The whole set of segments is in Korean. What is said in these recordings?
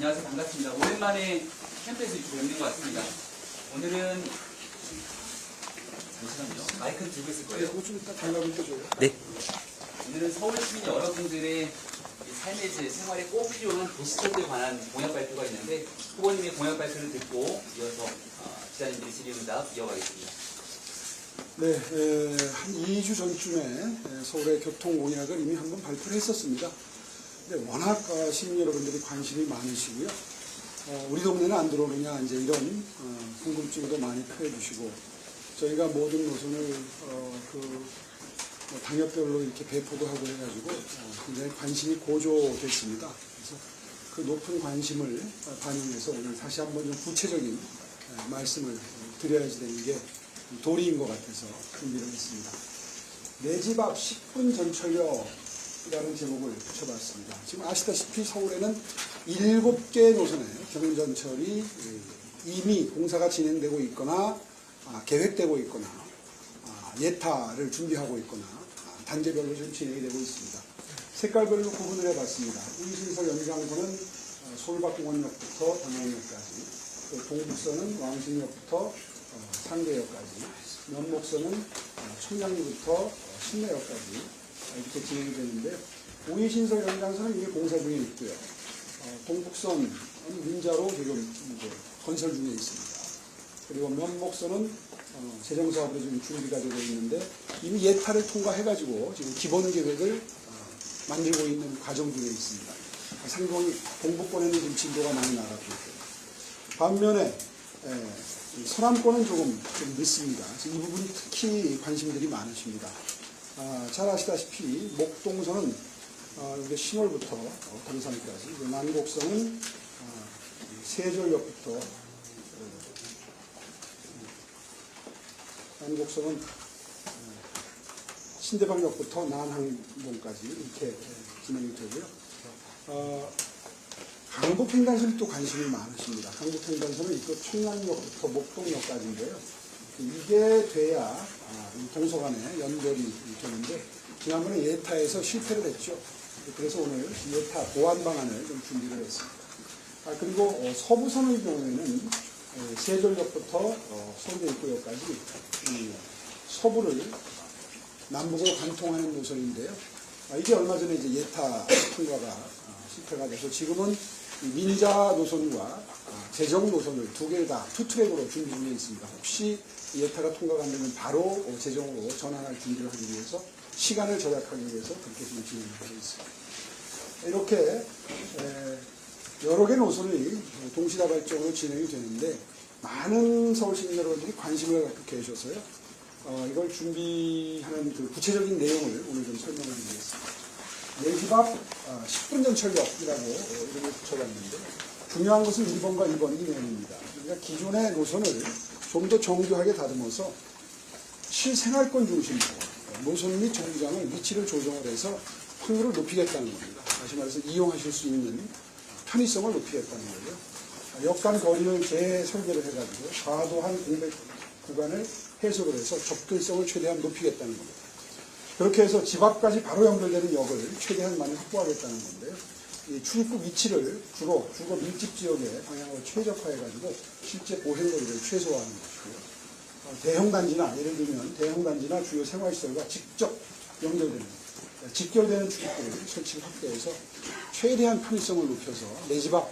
안녕하세요. 반갑습니다. 오랜만에 캠프에서 뵙는 것 같습니다. 오늘은 잠시만요. 마이크를 들고 있을 거예요. 좀 이따 달라고 해줘요. 네. 오늘은 서울 시민 여러분들의 삶의 질, 생활에 꼭 필요한 도시철도에 관한 공약 발표가 있는데 후보님의 공약 발표를 듣고 이어서 기자님들이 질의응답 이어가겠습니다. 네, 한 2주 전쯤에 서울의 교통 공약을 이미 한번 발표를 했었습니다. 근데 워낙 시민 여러분들이 관심이 많으시고요. 우리 동네는 안 들어오느냐 이제 이런 궁금증도 많이 표해주시고 저희가 모든 노선을 당협별로 이렇게 배포도 하고 해가지고 굉장히 관심이 고조됐습니다. 그래서 그 높은 관심을 반영해서 오늘 다시 한번 좀 구체적인 말씀을 드려야지 되는 게 도리인 것 같아서 준비를 했습니다. 내 집 앞 10분 전철역이라는 제목을 붙여봤습니다. 지금 아시다시피 서울에는 7개 노선의 경전철이 이미 공사가 진행되고 있거나 계획되고 있거나 예타를 준비하고 있거나 단계별로 좀 진행이 되고 있습니다. 색깔별로 구분을 해봤습니다. 우이신서 연장선은 서울박공원역부터 당양역까지, 또 동북선은 왕십역부터 상계역까지, 면목선은 청량리부터 신내역까지 이렇게 진행이 되는데 우이신서 연장선은 이미 공사 중에 있고요. 동북선은 민자로 지금 건설 중에 있습니다. 그리고 면목선은 재정사업으로 지금 준비가 되고 있는데 이미 예타를 통과해가지고 지금 기본 계획을 만들고 있는 과정 중에 있습니다. 상당히 동북권에는 지금 진도가 많이 나가고 있고 반면에 서남권은 조금 늦습니다. 이 부분 특히 관심들이 많으십니다. 잘 아시다시피 목동선은 여기 신월부터 당산까지, 난곡선은 세절역부터 난곡선은 신대방역부터 난항동까지 이렇게 진행이 되고요. 강북횡단선이 또 관심이 많으십니다. 강북횡단선은 이쪽 청량역부터 목동역까지인데요. 이게 돼야 동서간에 연결이 되는데 지난번에 예타에서 실패를 했죠. 그래서 오늘 예타 보완 방안을 좀 준비를 했습니다. 그리고 서부선의 경우에는 세절역부터 서울대 입구역까지 서부를 남북으로 관통하는 노선인데요. 이게 얼마 전에 이제 예타 통과가 실패가 돼서 지금은 민자 노선과 재정 노선을 두 개를 다 투트랙으로 준비 중에 있습니다. 혹시 예타가 통과가 안 되면 바로 재정으로 전환할 준비를 하기 위해서 시간을 절약하기 위해서 그렇게 좀 진행을 하고 있습니다. 이렇게 여러 개 노선이 동시다발적으로 진행이 되는데 많은 서울 시민 여러분들이 관심을 갖고 계셔서요. 이걸 준비하는 그 구체적인 내용을 오늘 좀 설명을 드리겠습니다. 내 집 앞 10분 전철역이라고 이름을 붙여봤는데 중요한 것은 1번과 2번 이 내용입니다. 그러니까 기존의 노선을 좀 더 정교하게 다듬어서 실생활권 중심으로 노선 및 정류장의 위치를 조정을 해서 확률을 높이겠다는 겁니다. 다시 말해서 이용하실 수 있는 편의성을 높이겠다는 거죠. 역간 거리를 재설계를 해가지고 과도한 공백 구간을 해소를 해서 접근성을 최대한 높이겠다는 겁니다. 그렇게 해서 집 앞까지 바로 연결되는 역을 최대한 많이 확보하겠다는 건데요. 이 출입구 위치를 주로 주거 밀집 지역의 방향으로 최적화해가지고 실제 보행거리를 최소화하는 것이고요. 대형 단지나 예를 들면 대형 단지나 주요 생활시설과 직접 연결되는 직결되는 출입구를 설치를 확대해서 최대한 편의성을 높여서 내 집 앞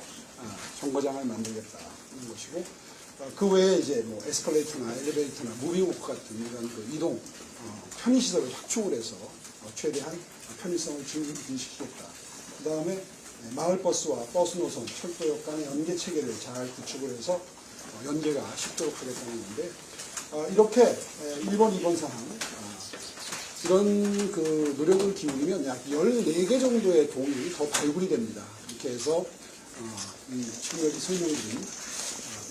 정거장을 만들겠다는 것이고 그 외에 이제 뭐 에스컬레이터나 엘리베이터나 무빙워크 같은 이런 그 이동 편의시설을 확충을 해서 최대한 편의성을 증진시키겠다. 그 다음에 마을버스와 버스 노선, 철도역 간의 연계 체계를 잘 구축을 해서 연계가 쉽도록 하겠다는 건데 이렇게 1번, 2번 사항 이런 그 노력을 기울이면 약 14개 정도의 동이 더 발굴이 됩니다. 이렇게 해서 지금 여기 설명드린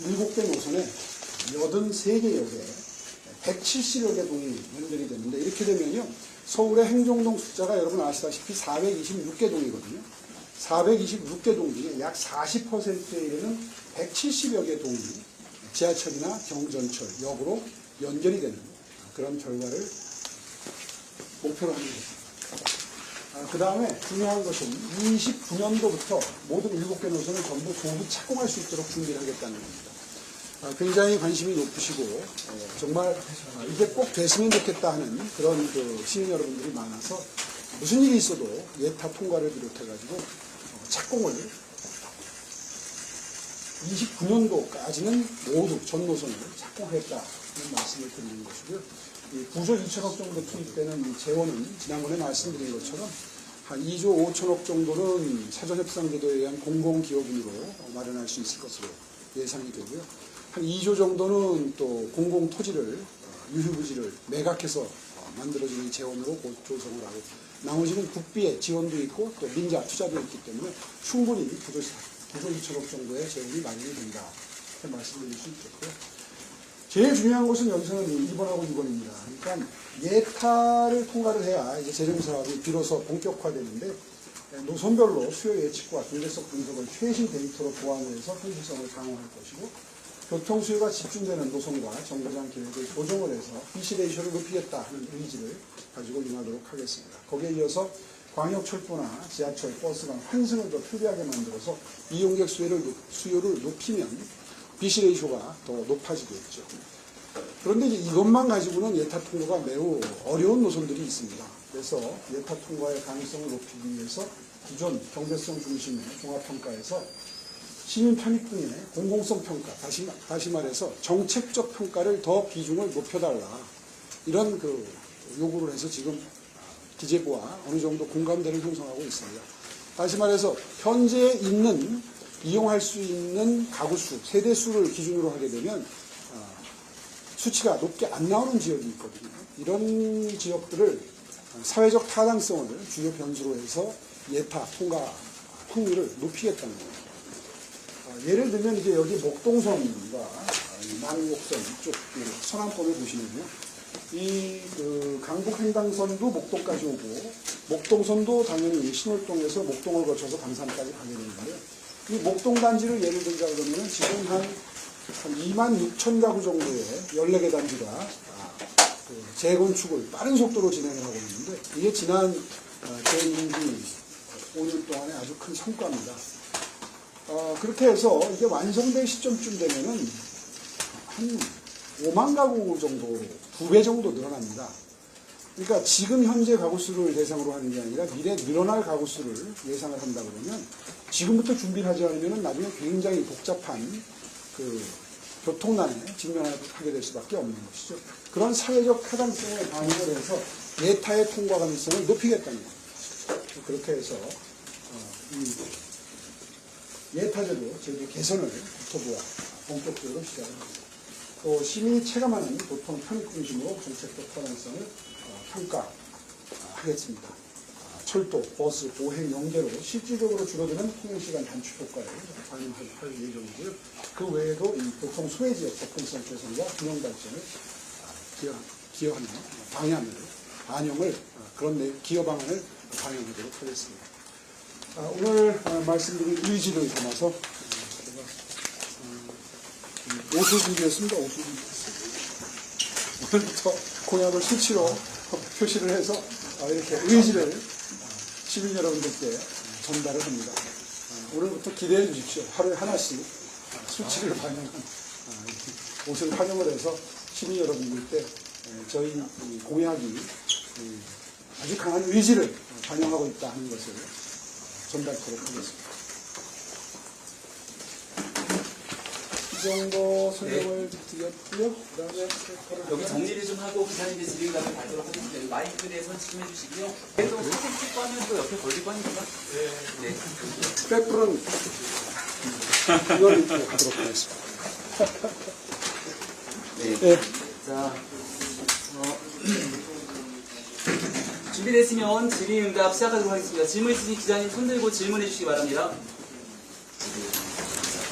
7개 노선에 83개 역에 170여 개 동이 연결이 되는데 이렇게 되면요. 서울의 행정동 숫자가 여러분 아시다시피 426개 동이거든요. 426개 동 중에 약 40%에 이르는 170여 개 동이 지하철이나 경전철, 역으로 연결이 되는 그런 결과를 목표로 합니다. 그 다음에 중요한 것은 29년도부터 모든 7개 노선을 전부 착공할 수 있도록 준비를 하겠다는 겁니다. 굉장히 관심이 높으시고 정말 이게 꼭 됐으면 좋겠다 하는 그런 그 시민 여러분들이 많아서 무슨 일이 있어도 예타 통과를 비롯해가지고 착공을 29년도까지는 모두 전 노선을 착공하겠다는 말씀을 드리는 것이고요. 이 9조 2천억 정도 투입되는 이 재원은 지난번에 말씀드린 것처럼 한 2조 5천억 정도는 사전협상제도에 의한 공공기여분으로 마련할 수 있을 것으로 예상이 되고요. 한 2조 정도는 또 공공토지를 유휴부지를 매각해서 만들어지는 재원으로 조성을 하고 나머지는 국비의 지원도 있고 또 민자 투자도 있기 때문에 충분히 9조 2천억 정도의 재원이 마련이 된다 이렇게 말씀드릴 수 있겠고요. 제일 중요한 것은 여기서는 1번하고 2번입니다. 그러니까 예타를 통과를 해야 이제 재정사업이 비로소 본격화되는데 노선별로 수요 예측과 경제성 분석을 최신 데이터로 보완해서 현실성을 강화할 것이고 교통수요가 집중되는 노선과 정거장 계획을 조정을 해서 BC 레이쇼를 높이겠다 하는 의지를 가지고 임하도록 하겠습니다. 거기에 이어서 광역철도나 지하철, 버스 간 환승을 더 편리하게 만들어서 이용객 수요를 높이면 BC 레이쇼가 더 높아지겠죠. 그런데 이제 이것만 가지고는 예타 통과가 매우 어려운 노선들이 있습니다. 그래서 예타 통과의 가능성을 높이기 위해서 기존 경제성 중심의 종합평가에서 시민 편익 등의 공공성 평가, 다시 말해서 정책적 평가를 더 비중을 높여달라. 이런 그 요구를 해서 지금 기재부와 어느 정도 공감대를 형성하고 있습니다. 다시 말해서 현재 있는 이용할 수 있는 가구 수, 세대 수를 기준으로 하게 되면 수치가 높게 안 나오는 지역이 있거든요. 이런 지역들을 사회적 타당성을 주요 변수로 해서 예타 통과 확률을 높이겠다는 겁니다. 예를 들면 이제 여기 목동선과 남곡선 이쪽 서남권을 보시면요. 이 강북횡단선도 목동까지 오고 목동선도 당연히 신월동에서 목동을 거쳐서 강산까지 가게 되는데 이 목동단지를 예를 들자 그러면 지금 한 2만 6천 가구 정도의 14개 단지가 재건축을 빠른 속도로 진행을 하고 있는데 이게 지난 재임기 5년 동안의 아주 큰 성과입니다. 그렇게 해서 이게 완성될 시점쯤 되면은 한 5만 가구 정도, 2배 정도 늘어납니다. 그러니까 지금 현재 가구수를 대상으로 하는 게 아니라 미래 늘어날 가구수를 예상을 한다 그러면 지금부터 준비를 하지 않으면 나중에 굉장히 복잡한 그 교통난에 직면하게 될 수밖에 없는 것이죠. 그런 사회적 타당성을 반영을 해서 예타의 통과 가능성을 높이겠다는 겁니다. 그렇게 해서 예타제도 제도 개선을 국토부와 본격적으로 시작을 합니다. 또 시민이 체감하는 보통 편익 중심으로 정책적 타당성을 평가하겠습니다. 철도, 버스, 보행 연계로 실질적으로 줄어드는 통행시간 단축 효과를 반영할 예정이고요. 그 외에도 이 교통 소외지역 접근성 개선과 균형 발전을 기여하는 반영을 그런 기여 방안을 반영하도록 하겠습니다. 오늘 말씀드린 의지를 담아서 제가 옷을 준비했습니다. 오늘부터 공약을 수치로 표시를 해서 이렇게 의지를 시민 여러분들께 전달을 합니다. 오늘부터 기대해 주십시오. 하루에 하나씩 수치를 반영한 옷을 활용을 해서 시민 여러분들께 저희 공약이 아주 강한 의지를 반영하고 있다 하는 것을 전달하도록 하겠습니다. 이 정도 설명을 드렸고요. 그다음에 여기 정리를 좀 하고 기사님들 질의응답을 받도록 하겠습니다. 마이크 대선 지금 해주시고요. 그래도 사진 찍고 하면 또 옆에 걸릴 거니까. 네. 백불은 이걸 입고 가도록 하겠습니다. 네. 네. 자, 준비됐으면 질의응답 시작하도록 하겠습니다. 질문 있으신 기자님 손 들고 질문해 주시기 바랍니다.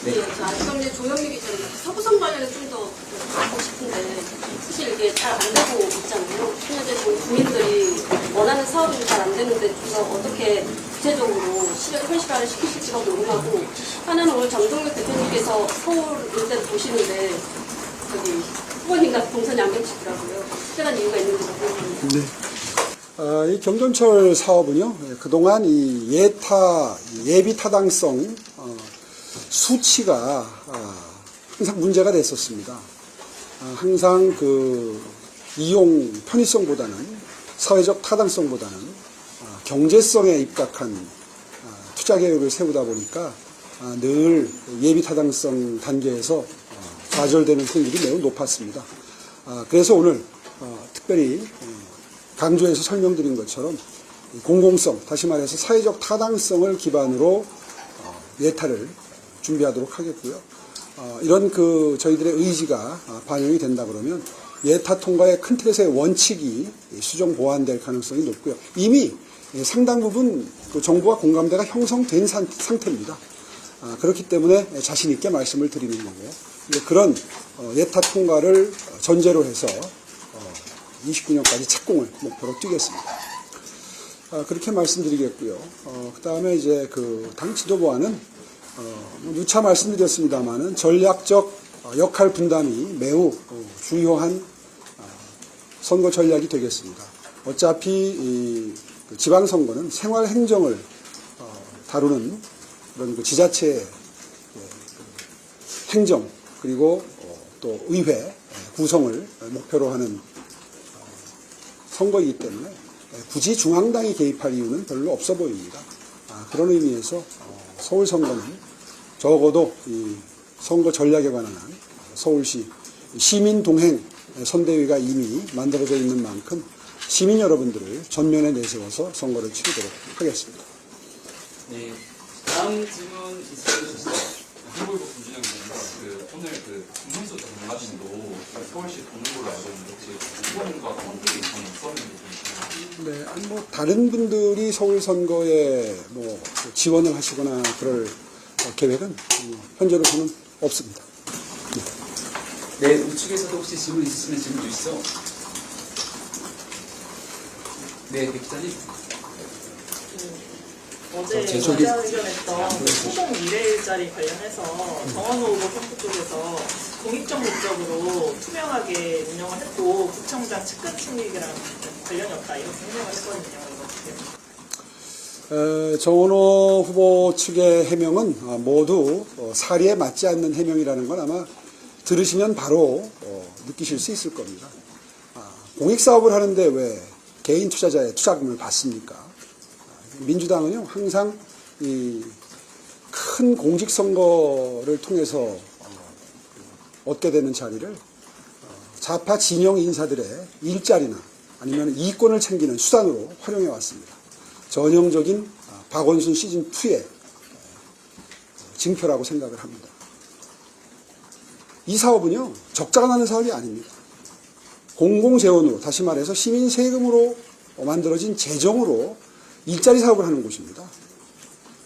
네, 지금 이제 조영미 기자님 서구성 관련해 좀 더 알고 싶은데 사실 이게 잘 안 되고 있잖아요. 현재 국민들이 원하는 사업이 잘 안 되는데 좀 더 어떻게 구체적으로 현실화를 시키실지가 궁금하고 하나는 오늘 정동혁 대표님께서 서울 일대를 보시는데 저기 후보님과 동선이 안 겹치더라고요. 특별한 이유가 있는지 궁금합니다. 네. 이 경전철 사업은요, 그동안 이 예비 타당성 수치가 항상 문제가 됐었습니다. 항상 그 이용 편의성보다는 사회적 타당성보다는 경제성에 입각한 투자 계획을 세우다 보니까 늘 예비 타당성 단계에서 좌절되는 확률이 매우 높았습니다. 그래서 오늘 특별히 강조해서 설명드린 것처럼 공공성, 다시 말해서 사회적 타당성을 기반으로 예타를 준비하도록 하겠고요. 이런 저희들의 의지가 반영이 된다 그러면 예타 통과의 큰 틀에서의 원칙이 수정 보완될 가능성이 높고요. 이미 상당 부분 정부와 공감대가 형성된 상태입니다. 그렇기 때문에 자신 있게 말씀을 드리는 거고요. 그런 예타 통과를 전제로 해서 29년까지 착공을 목표로 뛰겠습니다. 그렇게 말씀드리겠고요. 그 다음에 이제 당 지도부와는 누차 말씀드렸습니다만은 전략적 역할 분담이 매우 중요한 선거 전략이 되겠습니다. 어차피 지방선거는 생활 행정을 다루는 그런 지자체 행정 그리고 또 의회 구성을 목표로 하는 선거이기 때문에 굳이 중앙당이 개입할 이유는 별로 없어 보입니다. 그런 의미에서 서울 선거는 적어도 이 선거 전략에 관한 서울시 시민동행 선대위가 이미 만들어져 있는 만큼 시민 여러분들을 전면에 내세워서 선거를 치르도록 하겠습니다. 네, 다음 질문 있으시죠? 홍보부 김준영입니다. 오늘 문서 전가진도 서울시 돕는 걸로 알고 있는데 혹시 후보님과 컨택이 있었는지 네, 다른 분들이 서울 선거에 지원을 하시거나 그럴 계획은 현재로서는 없습니다. 네, 우측에서도 혹시 질문 있으시면 질문 주시죠. 네, 백 기자님. 어제 기자회견했던 소송 미래일자리 관련해서 정원호 후보 캠프 쪽에서 공익적 목적으로 투명하게 운영을 했고 구청장 측근 침입이랑 관련이 없다 이렇게 해명을 했거든요. 이거 어떻게 정원호 후보 측의 해명은 모두 사리에 맞지 않는 해명이라는 건 아마 들으시면 바로 느끼실 수 있을 겁니다. 공익사업을 하는데 왜 개인 투자자의 투자금을 받습니까? 민주당은요, 항상 이 큰 공직선거를 통해서 얻게 되는 자리를 좌파 진영 인사들의 일자리나 아니면 이권을 챙기는 수단으로 활용해 왔습니다. 전형적인 박원순 시즌2의 징표라고 생각을 합니다. 이 사업은요, 적자가 나는 사업이 아닙니다. 공공재원으로, 다시 말해서 시민 세금으로 만들어진 재정으로 일자리 사업을 하는 곳입니다.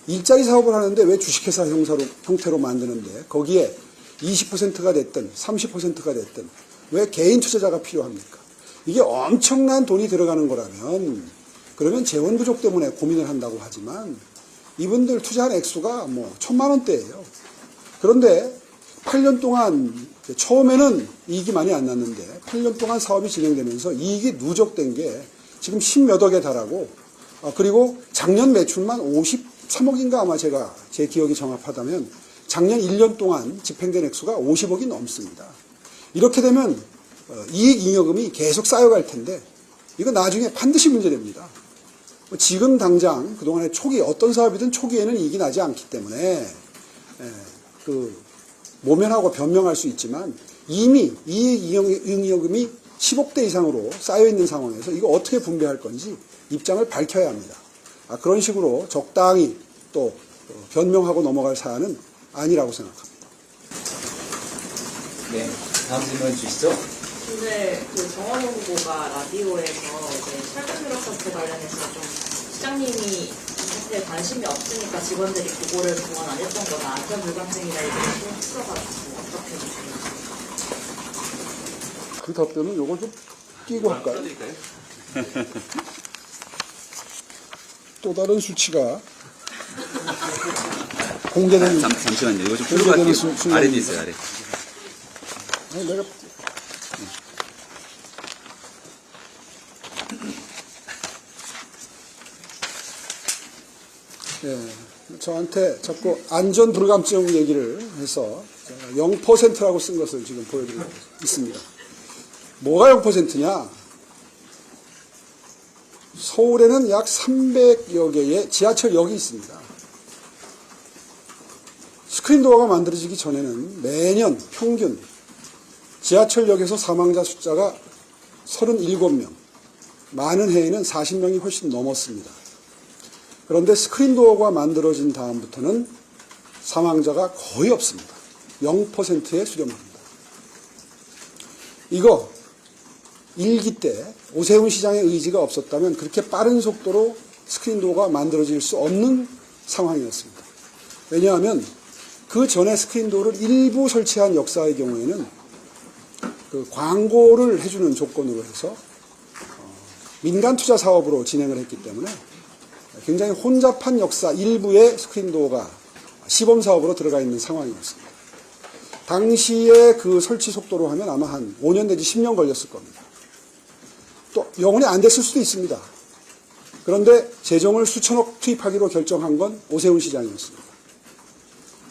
일자리 사업을 하는데 왜 주식회사 형태로 만드는데 거기에 20%가 됐든 30%가 됐든 왜 개인 투자자가 필요합니까? 이게 엄청난 돈이 들어가는 거라면 그러면 재원 부족 때문에 고민을 한다고 하지만 이분들 투자한 액수가 1,000만 원대예요. 그런데 8년 동안 처음에는 이익이 많이 안 났는데 8년 동안 사업이 진행되면서 이익이 누적된 게 지금 10몇 억에 달하고 그리고 작년 매출만 53억인가 아마 제 기억이 정확하다면 작년 1년 동안 집행된 액수가 50억이 넘습니다. 이렇게 되면 이익 잉여금이 계속 쌓여갈 텐데 이거 나중에 반드시 문제됩니다. 지금 당장 그동안의 어떤 사업이든 초기에는 이익이 나지 않기 때문에 모면하고 변명할 수 있지만 이미 이익 잉여금이 10억대 이상으로 쌓여있는 상황에서 이거 어떻게 분배할 건지 입장을 밝혀야 합니다. 그런 식으로 적당히 또 변명하고 넘어갈 사안은 아니라고 생각합니다. 네, 다음 질문 주시죠. 근데 정원호 후보가 라디오에서 철강 유럽사태 관련해서 좀 시장님이 이 사태에 관심이 없으니까 직원들이 보고를 그동안 안 했던 거나 안전 불감증이나 이런 걸 풀어가지고 어떻게 보시는지. 그 답변은 요걸 좀 끼고 할까요? 써드릴까요? 또 다른 수치가 공개된 잠시만요. 이거 좀 풀고 공개되는 갈게요. 순간입니다. 아래도 있어요, 아래. 내가 저한테 자꾸 안전 불감증 얘기를 해서 0%라고 쓴 것을 지금 보여드리고 있습니다. 뭐가 0%냐? 서울에는 약 300여 개의 지하철역이 있습니다. 스크린도어가 만들어지기 전에는 매년 평균 지하철역에서 사망자 숫자가 37명, 많은 해에는 40명이 훨씬 넘었습니다. 그런데 스크린도어가 만들어진 다음부터는 사망자가 거의 없습니다. 0%에 수렴합니다. 이거 일기 때 오세훈 시장의 의지가 없었다면 그렇게 빠른 속도로 스크린도어가 만들어질 수 없는 상황이었습니다. 왜냐하면 그 전에 스크린도어를 일부 설치한 역사의 경우에는 그 광고를 해주는 조건으로 해서 민간 투자 사업으로 진행을 했기 때문에 굉장히 혼잡한 역사 일부의 스크린도어가 시범 사업으로 들어가 있는 상황이었습니다. 당시에 그 설치 속도로 하면 아마 한 5년 내지 10년 걸렸을 겁니다. 또 영원히 안 됐을 수도 있습니다. 그런데 재정을 수천억 투입하기로 결정한 건 오세훈 시장이었습니다.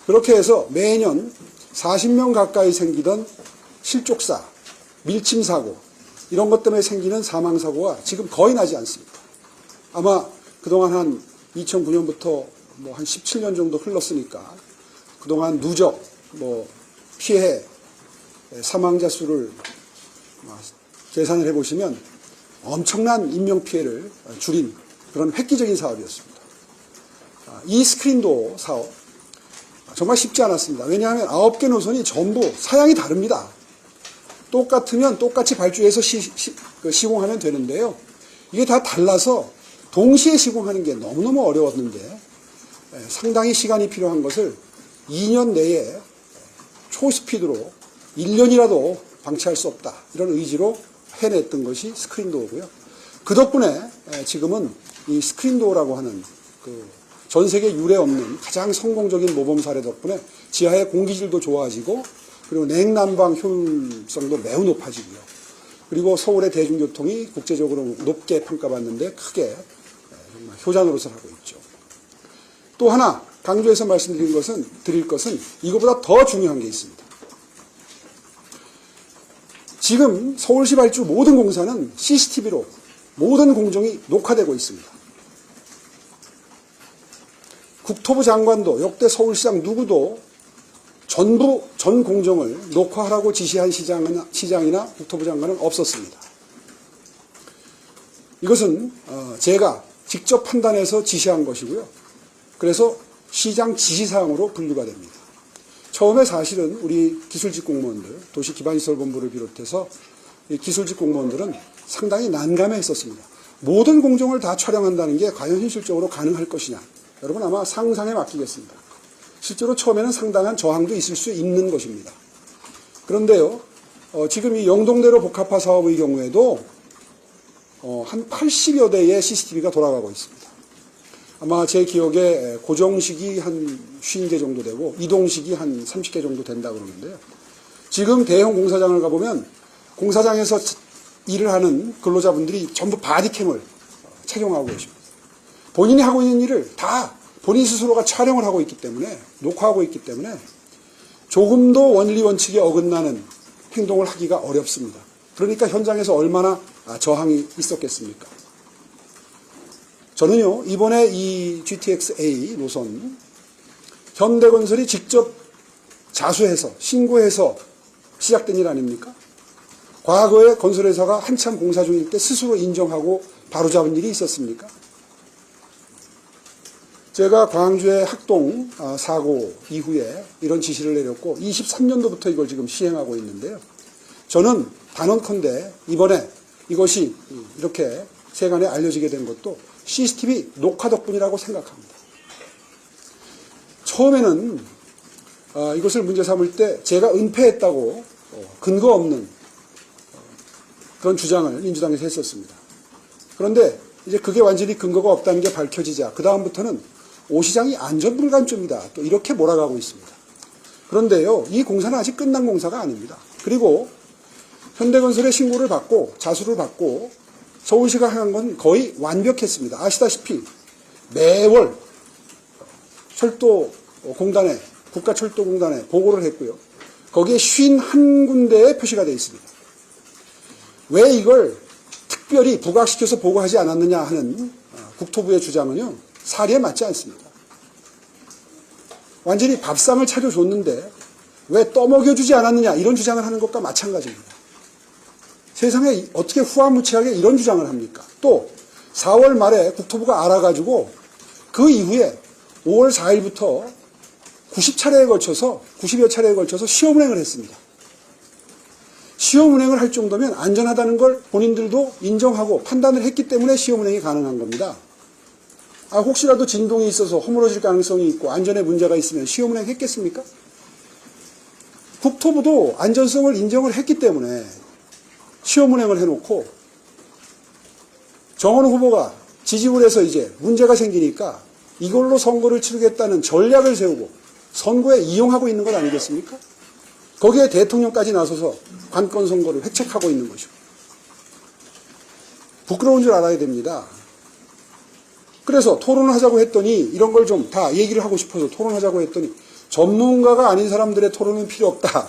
그렇게 해서 매년 40명 가까이 생기던 실족사, 밀침사고 이런 것 때문에 생기는 사망사고가 지금 거의 나지 않습니다. 아마 그동안 한 2009년부터 뭐 한 17년 정도 흘렀으니까 그동안 누적 피해 사망자 수를 계산을 해보시면 엄청난 인명피해를 줄인 그런 획기적인 사업이었습니다. 이 스크린도어 사업 정말 쉽지 않았습니다. 왜냐하면 9개 노선이 전부 사양이 다릅니다. 똑같으면 똑같이 발주해서 시공하면 되는데요. 이게 다 달라서 동시에 시공하는 게 너무너무 어려웠는데 상당히 시간이 필요한 것을 2년 내에 초스피드로 1년이라도 방치할 수 없다. 이런 의지로 해냈던 것이 스크린도어고요. 그 덕분에 지금은 이 스크린도어라고 하는 전 세계 유례 없는 가장 성공적인 모범 사례 덕분에 지하의 공기질도 좋아지고 그리고 냉난방 효율성도 매우 높아지고요. 그리고 서울의 대중교통이 국제적으로 높게 평가받는데 크게 정말 효자 노릇을 하고 있죠. 또 하나 강조해서 말씀드릴 것은 이거보다 더 중요한 게 있습니다. 지금 서울시 발주 모든 공사는 CCTV로 모든 공정이 녹화되고 있습니다. 국토부 장관도 역대 서울시장 누구도 전 공정을 녹화하라고 지시한 시장이나 국토부 장관은 없었습니다. 이것은 제가 직접 판단해서 지시한 것이고요. 그래서 시장 지시사항으로 분류가 됩니다. 처음에 사실은 우리 기술직 공무원들, 도시기반시설본부를 비롯해서 이 기술직 공무원들은 상당히 난감해했었습니다. 모든 공정을 다 촬영한다는 게 과연 현실적으로 가능할 것이냐. 여러분 아마 상상에 맡기겠습니다. 실제로 처음에는 상당한 저항도 있을 수 있는 것입니다. 그런데요, 지금 이 영동대로 복합화 사업의 경우에도 한 80여 대의 CCTV가 돌아가고 있습니다. 아마 제 기억에 고정식이 한 50개 정도 되고 이동식이 한 30개 정도 된다고 그러는데요. 지금 대형 공사장을 가보면 공사장에서 일을 하는 근로자분들이 전부 바디캠을 착용하고 계십니다. 본인이 하고 있는 일을 다 본인 스스로가 촬영을 하고 있기 때문에 녹화하고 있기 때문에 조금도 원리 원칙에 어긋나는 행동을 하기가 어렵습니다. 그러니까 현장에서 얼마나 저항이 있었겠습니까? 저는요, 이번에 이 GTX-A 노선 현대건설이 직접 자수해서 신고해서 시작된 일 아닙니까? 과거에 건설회사가 한참 공사 중일 때 스스로 인정하고 바로잡은 일이 있었습니까? 제가 광주의 학동 사고 이후에 이런 지시를 내렸고 23년도부터 이걸 지금 시행하고 있는데요. 저는 단언컨대 이번에 이것이 이렇게 세간에 알려지게 된 것도 CCTV 녹화 덕분이라고 생각합니다. 처음에는 이것을 문제 삼을 때 제가 은폐했다고 근거 없는 그런 주장을 민주당에서 했었습니다. 그런데 이제 그게 완전히 근거가 없다는 게 밝혀지자 그 다음부터는 오 시장이 안전불감증이다 또 이렇게 몰아가고 있습니다. 그런데요, 이 공사는 아직 끝난 공사가 아닙니다. 그리고 현대건설의 신고를 받고 자수를 받고 서울시가 한 건 거의 완벽했습니다. 아시다시피 매월 철도공단에, 국가철도공단에 보고를 했고요. 거기에 51군데에 표시가 되어 있습니다. 왜 이걸 특별히 부각시켜서 보고하지 않았느냐 하는 국토부의 주장은요, 사리에 맞지 않습니다. 완전히 밥상을 차려줬는데 왜 떠먹여주지 않았느냐 이런 주장을 하는 것과 마찬가지입니다. 세상에 어떻게 후화무치하게 이런 주장을 합니까? 또 4월 말에 국토부가 알아가지고 그 이후에 5월 4일부터 90여차례에 걸쳐서 시험운행을 했습니다. 시험운행을 할 정도면 안전하다는 걸 본인들도 인정하고 판단을 했기 때문에 시험운행이 가능한 겁니다. 혹시라도 진동이 있어서 허물어질 가능성이 있고 안전에 문제가 있으면 시험운행 했겠습니까? 국토부도 안전성을 인정을 했기 때문에 시험운행을 해놓고 정원호 후보가 지지율 해서 이제 문제가 생기니까 이걸로 선거를 치르겠다는 전략을 세우고 선거에 이용하고 있는 것 아니겠습니까? 거기에 대통령까지 나서서 관건 선거를 획책하고 있는 것이고 부끄러운 줄 알아야 됩니다. 그래서 토론을 하자고 했더니 이런 걸 좀 다 얘기를 하고 싶어서 토론하자고 했더니 전문가가 아닌 사람들의 토론은 필요 없다.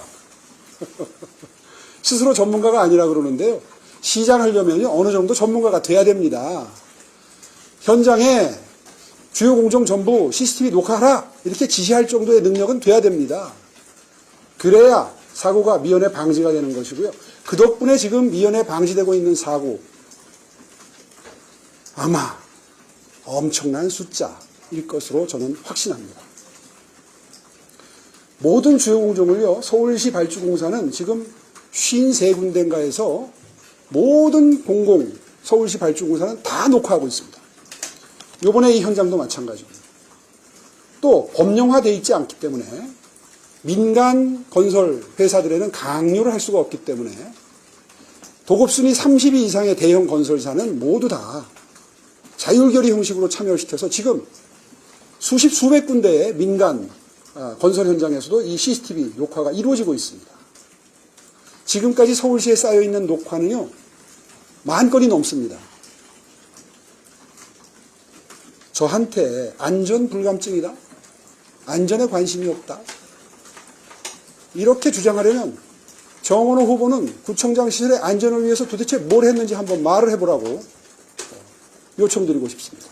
스스로 전문가가 아니라 그러는데요. 시장하려면 어느 정도 전문가가 돼야 됩니다. 현장에 주요 공정 전부 CCTV 녹화하라 이렇게 지시할 정도의 능력은 돼야 됩니다. 그래야 사고가 미연에 방지가 되는 것이고요. 그 덕분에 지금 미연에 방지되고 있는 사고 아마 엄청난 숫자일 것으로 저는 확신합니다. 모든 주요 공정을요, 서울시 발주공사는 지금 53군데인가에서 모든 공공 서울시 발주공사는 다 녹화하고 있습니다. 요번에 이 현장도 마찬가지고요. 또 법령화되어 있지 않기 때문에 민간 건설 회사들에는 강요를 할 수가 없기 때문에 도급순위 30위 이상의 대형 건설사는 모두 다 자율결의 형식으로 참여시켜서 지금 수백 군데의 민간 건설 현장에서도 이 CCTV 녹화가 이루어지고 있습니다. 지금까지 서울시에 쌓여있는 녹화는요, 10,000건이 넘습니다. 저한테 안전 불감증이다, 안전에 관심이 없다, 이렇게 주장하려면 정원호 후보는 구청장 시절의 안전을 위해서 도대체 뭘 했는지 한번 말을 해보라고 요청드리고 싶습니다.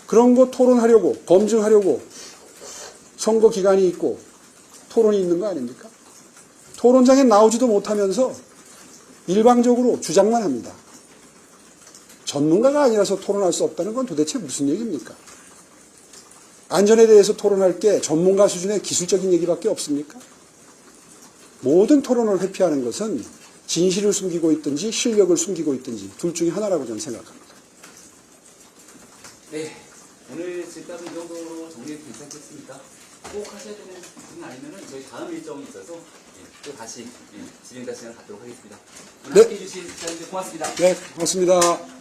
그런 거 토론하려고, 검증하려고 선거 기간이 있고 토론이 있는 거 아닙니까? 토론장에 나오지도 못하면서 일방적으로 주장만 합니다. 전문가가 아니라서 토론할 수 없다는 건 도대체 무슨 얘기입니까? 안전에 대해서 토론할 게 전문가 수준의 기술적인 얘기밖에 없습니까? 모든 토론을 회피하는 것은 진실을 숨기고 있든지 실력을 숨기고 있든지 둘 중에 하나라고 저는 생각합니다. 네, 오늘 질답은 이 정도로 정리해도 괜찮겠습니까? 꼭 하셔야 되는 부분 아니면은 저희 다음 일정이 있어서 또 다시 진행자 시간을 갖도록 하겠습니다. 오늘 네. 함께해 주신 기자님들 고맙습니다. 네, 고맙습니다.